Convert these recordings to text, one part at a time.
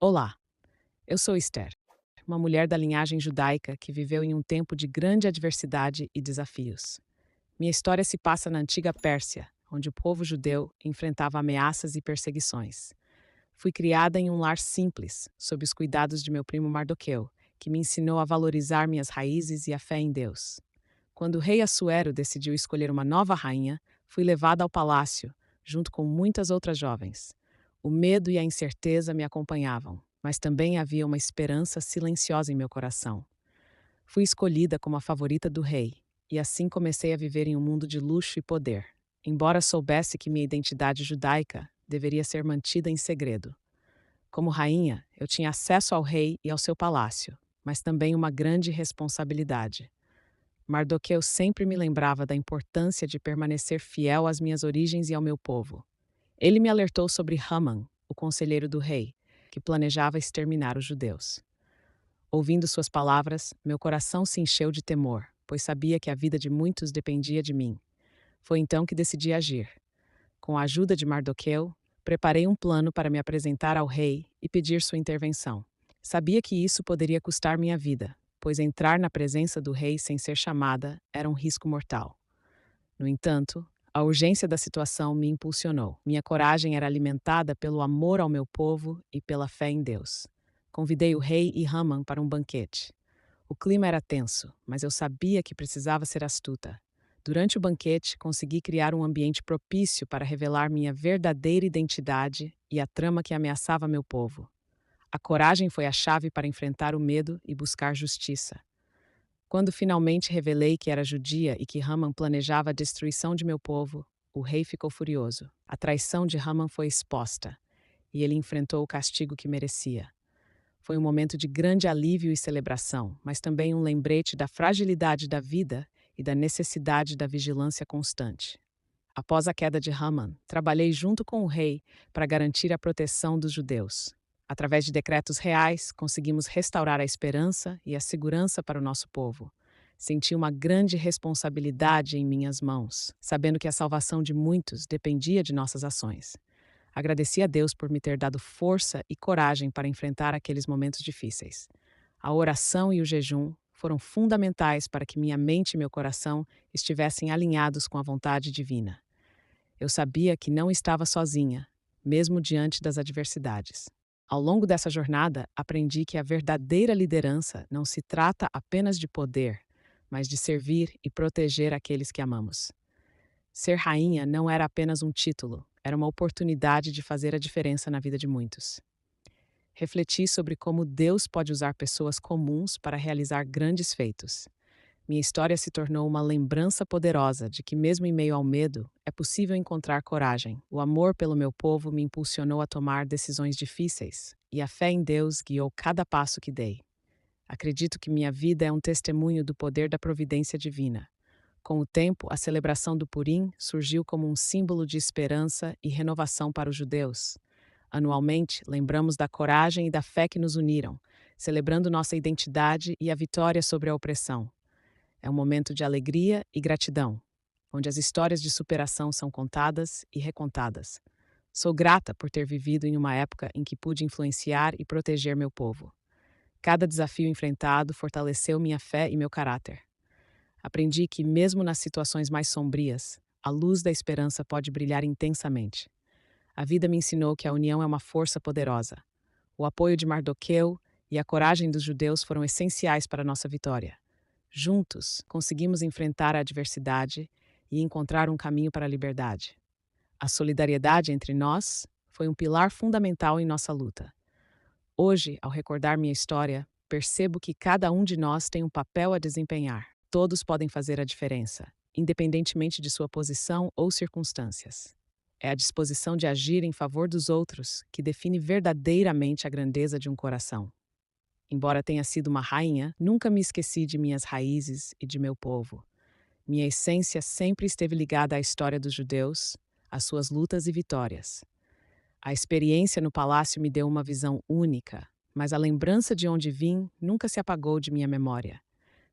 Olá, eu sou Esther, uma mulher da linhagem judaica que viveu em um tempo de grande adversidade e desafios. Minha história se passa na antiga Pérsia, onde o povo judeu enfrentava ameaças e perseguições. Fui criada em um lar simples, sob os cuidados de meu primo Mardoqueu, que me ensinou a valorizar minhas raízes e a fé em Deus. Quando o rei Assuero decidiu escolher uma nova rainha, fui levada ao palácio, junto com muitas outras jovens. O medo e a incerteza me acompanhavam, mas também havia uma esperança silenciosa em meu coração. Fui escolhida como a favorita do rei, e assim comecei a viver em um mundo de luxo e poder, embora soubesse que minha identidade judaica deveria ser mantida em segredo. Como rainha, eu tinha acesso ao rei e ao seu palácio, mas também uma grande responsabilidade. Mardoqueu sempre me lembrava da importância de permanecer fiel às minhas origens e ao meu povo. Ele me alertou sobre Haman, o conselheiro do rei, que planejava exterminar os judeus. Ouvindo suas palavras, meu coração se encheu de temor, pois sabia que a vida de muitos dependia de mim. Foi então que decidi agir. Com a ajuda de Mardoqueu, preparei um plano para me apresentar ao rei e pedir sua intervenção. Sabia que isso poderia custar minha vida, pois entrar na presença do rei sem ser chamada era um risco mortal. No entanto, a urgência da situação me impulsionou. Minha coragem era alimentada pelo amor ao meu povo e pela fé em Deus. Convidei o rei e Haman para um banquete. O clima era tenso, mas eu sabia que precisava ser astuta. Durante o banquete, consegui criar um ambiente propício para revelar minha verdadeira identidade e a trama que ameaçava meu povo. A coragem foi a chave para enfrentar o medo e buscar justiça. Quando finalmente revelei que era judia e que Haman planejava a destruição de meu povo, o rei ficou furioso. A traição de Haman foi exposta, e ele enfrentou o castigo que merecia. Foi um momento de grande alívio e celebração, mas também um lembrete da fragilidade da vida e da necessidade da vigilância constante. Após a queda de Haman, trabalhei junto com o rei para garantir a proteção dos judeus. Através de decretos reais, conseguimos restaurar a esperança e a segurança para o nosso povo. Senti uma grande responsabilidade em minhas mãos, sabendo que a salvação de muitos dependia de nossas ações. Agradeci a Deus por me ter dado força e coragem para enfrentar aqueles momentos difíceis. A oração e o jejum foram fundamentais para que minha mente e meu coração estivessem alinhados com a vontade divina. Eu sabia que não estava sozinha, mesmo diante das adversidades. Ao longo dessa jornada, aprendi que a verdadeira liderança não se trata apenas de poder, mas de servir e proteger aqueles que amamos. Ser rainha não era apenas um título, era uma oportunidade de fazer a diferença na vida de muitos. Refleti sobre como Deus pode usar pessoas comuns para realizar grandes feitos. Minha história se tornou uma lembrança poderosa de que, mesmo em meio ao medo, é possível encontrar coragem. O amor pelo meu povo me impulsionou a tomar decisões difíceis, e a fé em Deus guiou cada passo que dei. Acredito que minha vida é um testemunho do poder da providência divina. Com o tempo, a celebração do Purim surgiu como um símbolo de esperança e renovação para os judeus. Anualmente, lembramos da coragem e da fé que nos uniram, celebrando nossa identidade e a vitória sobre a opressão. É um momento de alegria e gratidão, onde as histórias de superação são contadas e recontadas. Sou grata por ter vivido em uma época em que pude influenciar e proteger meu povo. Cada desafio enfrentado fortaleceu minha fé e meu caráter. Aprendi que, mesmo nas situações mais sombrias, a luz da esperança pode brilhar intensamente. A vida me ensinou que a união é uma força poderosa. O apoio de Mardoqueu e a coragem dos judeus foram essenciais para nossa vitória. Juntos, conseguimos enfrentar a adversidade e encontrar um caminho para a liberdade. A solidariedade entre nós foi um pilar fundamental em nossa luta. Hoje, ao recordar minha história, percebo que cada um de nós tem um papel a desempenhar. Todos podem fazer a diferença, independentemente de sua posição ou circunstâncias. É a disposição de agir em favor dos outros que define verdadeiramente a grandeza de um coração. Embora tenha sido uma rainha, nunca me esqueci de minhas raízes e de meu povo. Minha essência sempre esteve ligada à história dos judeus, às suas lutas e vitórias. A experiência no palácio me deu uma visão única, mas a lembrança de onde vim nunca se apagou de minha memória.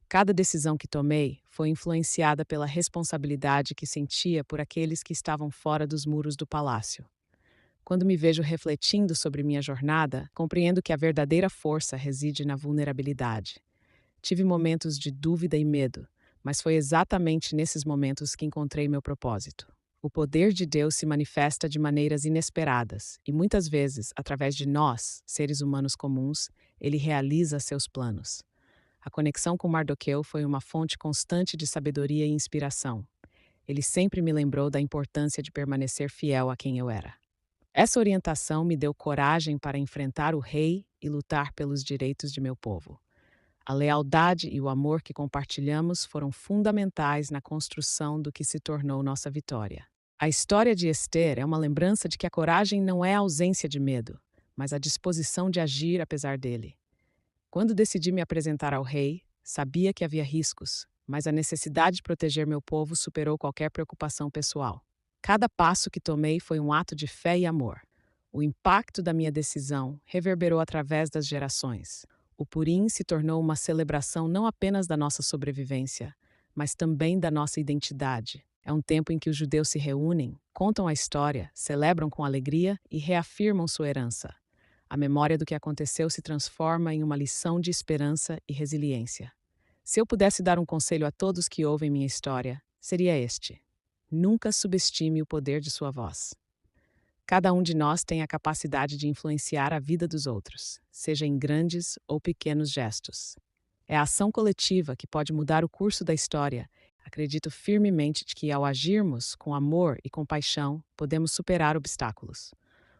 Cada decisão que tomei foi influenciada pela responsabilidade que sentia por aqueles que estavam fora dos muros do palácio. Quando me vejo refletindo sobre minha jornada, compreendo que a verdadeira força reside na vulnerabilidade. Tive momentos de dúvida e medo, mas foi exatamente nesses momentos que encontrei meu propósito. O poder de Deus se manifesta de maneiras inesperadas e muitas vezes, através de nós, seres humanos comuns, ele realiza seus planos. A conexão com Mardoqueu foi uma fonte constante de sabedoria e inspiração. Ele sempre me lembrou da importância de permanecer fiel a quem eu era. Essa orientação me deu coragem para enfrentar o rei e lutar pelos direitos de meu povo. A lealdade e o amor que compartilhamos foram fundamentais na construção do que se tornou nossa vitória. A história de Esther é uma lembrança de que a coragem não é a ausência de medo, mas a disposição de agir apesar dele. Quando decidi me apresentar ao rei, sabia que havia riscos, mas a necessidade de proteger meu povo superou qualquer preocupação pessoal. Cada passo que tomei foi um ato de fé e amor. O impacto da minha decisão reverberou através das gerações. O Purim se tornou uma celebração não apenas da nossa sobrevivência, mas também da nossa identidade. É um tempo em que os judeus se reúnem, contam a história, celebram com alegria e reafirmam sua herança. A memória do que aconteceu se transforma em uma lição de esperança e resiliência. Se eu pudesse dar um conselho a todos que ouvem minha história, seria este: nunca subestime o poder de sua voz. Cada um de nós tem a capacidade de influenciar a vida dos outros, seja em grandes ou pequenos gestos. É a ação coletiva que pode mudar o curso da história. Acredito firmemente de que, ao agirmos com amor e compaixão, podemos superar obstáculos.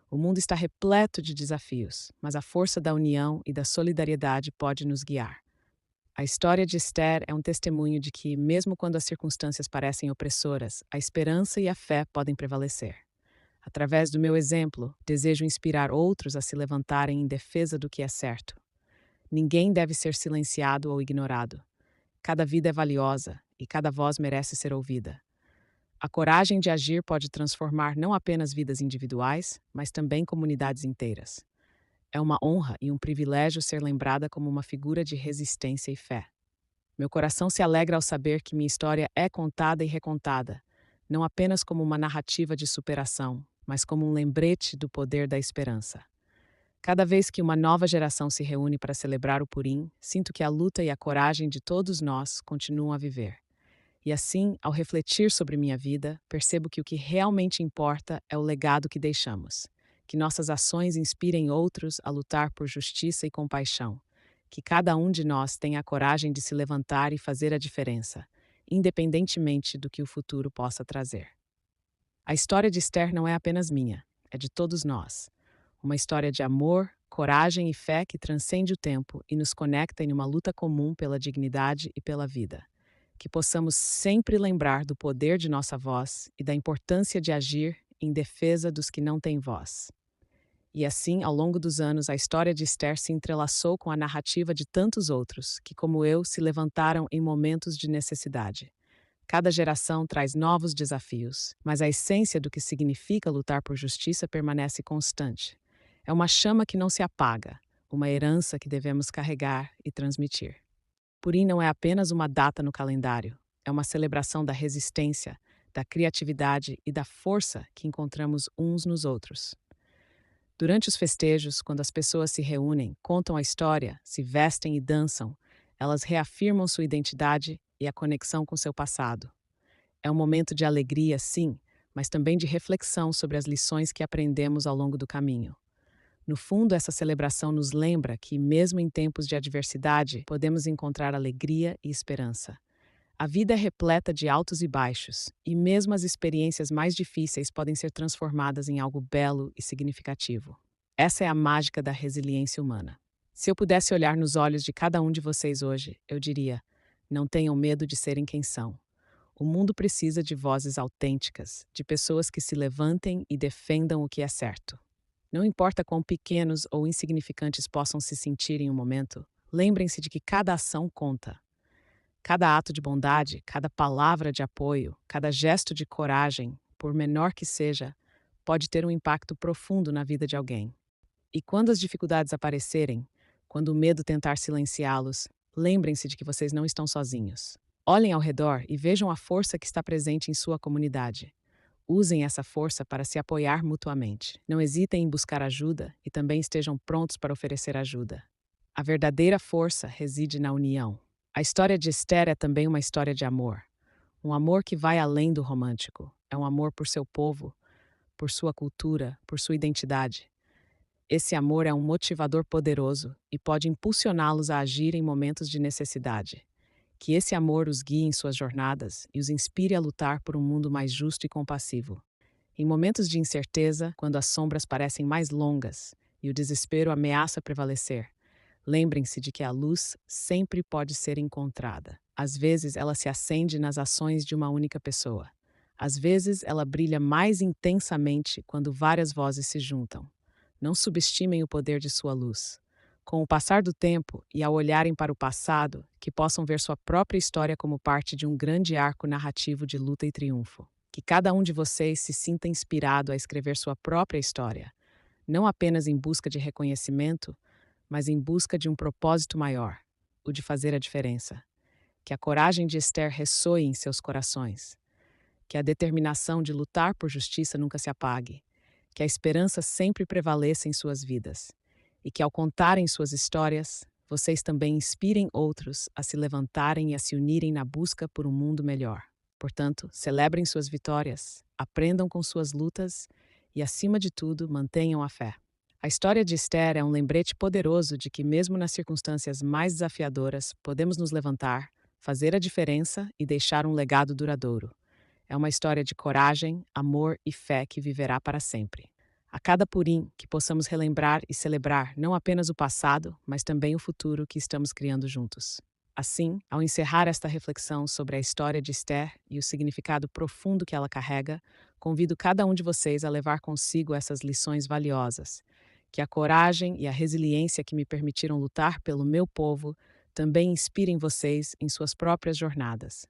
O mundo está repleto de desafios, mas a força da união e da solidariedade pode nos guiar. A história de Esther é um testemunho de que, mesmo quando as circunstâncias parecem opressoras, a esperança e a fé podem prevalecer. Através do meu exemplo, desejo inspirar outros a se levantarem em defesa do que é certo. Ninguém deve ser silenciado ou ignorado. Cada vida é valiosa e cada voz merece ser ouvida. A coragem de agir pode transformar não apenas vidas individuais, mas também comunidades inteiras. É uma honra e um privilégio ser lembrada como uma figura de resistência e fé. Meu coração se alegra ao saber que minha história é contada e recontada, não apenas como uma narrativa de superação, mas como um lembrete do poder da esperança. Cada vez que uma nova geração se reúne para celebrar o Purim, sinto que a luta e a coragem de todos nós continuam a viver. E assim, ao refletir sobre minha vida, percebo que o que realmente importa é o legado que deixamos. Que nossas ações inspirem outros a lutar por justiça e compaixão. Que cada um de nós tenha a coragem de se levantar e fazer a diferença, independentemente do que o futuro possa trazer. A história de Esther não é apenas minha, é de todos nós. Uma história de amor, coragem e fé que transcende o tempo e nos conecta em uma luta comum pela dignidade e pela vida. Que possamos sempre lembrar do poder de nossa voz e da importância de agir em defesa dos que não têm voz. E assim, ao longo dos anos, a história de Esther se entrelaçou com a narrativa de tantos outros que, como eu, se levantaram em momentos de necessidade. Cada geração traz novos desafios, mas a essência do que significa lutar por justiça permanece constante. É uma chama que não se apaga, uma herança que devemos carregar e transmitir. Purim não é apenas uma data no calendário, é uma celebração da resistência, da criatividade e da força que encontramos uns nos outros. Durante os festejos, quando as pessoas se reúnem, contam a história, se vestem e dançam, elas reafirmam sua identidade e a conexão com seu passado. É um momento de alegria, sim, mas também de reflexão sobre as lições que aprendemos ao longo do caminho. No fundo, essa celebração nos lembra que, mesmo em tempos de adversidade, podemos encontrar alegria e esperança. A vida é repleta de altos e baixos, e mesmo as experiências mais difíceis podem ser transformadas em algo belo e significativo. Essa é a mágica da resiliência humana. Se eu pudesse olhar nos olhos de cada um de vocês hoje, eu diria: não tenham medo de serem quem são. O mundo precisa de vozes autênticas, de pessoas que se levantem e defendam o que é certo. Não importa quão pequenos ou insignificantes possam se sentir em um momento, lembrem-se de que cada ação conta. Cada ato de bondade, cada palavra de apoio, cada gesto de coragem, por menor que seja, pode ter um impacto profundo na vida de alguém. E quando as dificuldades aparecerem, quando o medo tentar silenciá-los, lembrem-se de que vocês não estão sozinhos. Olhem ao redor e vejam a força que está presente em sua comunidade. Usem essa força para se apoiar mutuamente. Não hesitem em buscar ajuda e também estejam prontos para oferecer ajuda. A verdadeira força reside na união. A história de Esther é também uma história de amor. Um amor que vai além do romântico. É um amor por seu povo, por sua cultura, por sua identidade. Esse amor é um motivador poderoso e pode impulsioná-los a agir em momentos de necessidade. Que esse amor os guie em suas jornadas e os inspire a lutar por um mundo mais justo e compassivo. Em momentos de incerteza, quando as sombras parecem mais longas e o desespero ameaça prevalecer, lembrem-se de que a luz sempre pode ser encontrada. Às vezes, ela se acende nas ações de uma única pessoa. Às vezes, ela brilha mais intensamente quando várias vozes se juntam. Não subestimem o poder de sua luz. Com o passar do tempo e ao olharem para o passado, que possam ver sua própria história como parte de um grande arco narrativo de luta e triunfo. Que cada um de vocês se sinta inspirado a escrever sua própria história, não apenas em busca de reconhecimento, mas em busca de um propósito maior, o de fazer a diferença. Que a coragem de Esther ressoe em seus corações. Que a determinação de lutar por justiça nunca se apague. Que a esperança sempre prevaleça em suas vidas. E que, ao contarem suas histórias, vocês também inspirem outros a se levantarem e a se unirem na busca por um mundo melhor. Portanto, celebrem suas vitórias, aprendam com suas lutas e, acima de tudo, mantenham a fé. A história de Esther é um lembrete poderoso de que, mesmo nas circunstâncias mais desafiadoras, podemos nos levantar, fazer a diferença e deixar um legado duradouro. É uma história de coragem, amor e fé que viverá para sempre. A cada purim, que possamos relembrar e celebrar não apenas o passado, mas também o futuro que estamos criando juntos. Assim, ao encerrar esta reflexão sobre a história de Esther e o significado profundo que ela carrega, convido cada um de vocês a levar consigo essas lições valiosas. Que a coragem e a resiliência que me permitiram lutar pelo meu povo também inspirem vocês em suas próprias jornadas.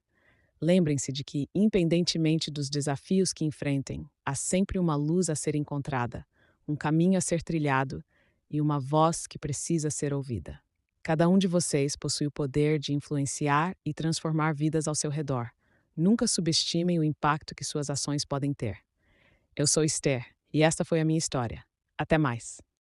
Lembrem-se de que, independentemente dos desafios que enfrentem, há sempre uma luz a ser encontrada, um caminho a ser trilhado e uma voz que precisa ser ouvida. Cada um de vocês possui o poder de influenciar e transformar vidas ao seu redor. Nunca subestimem o impacto que suas ações podem ter. Eu sou Esther e esta foi a minha história. Até mais!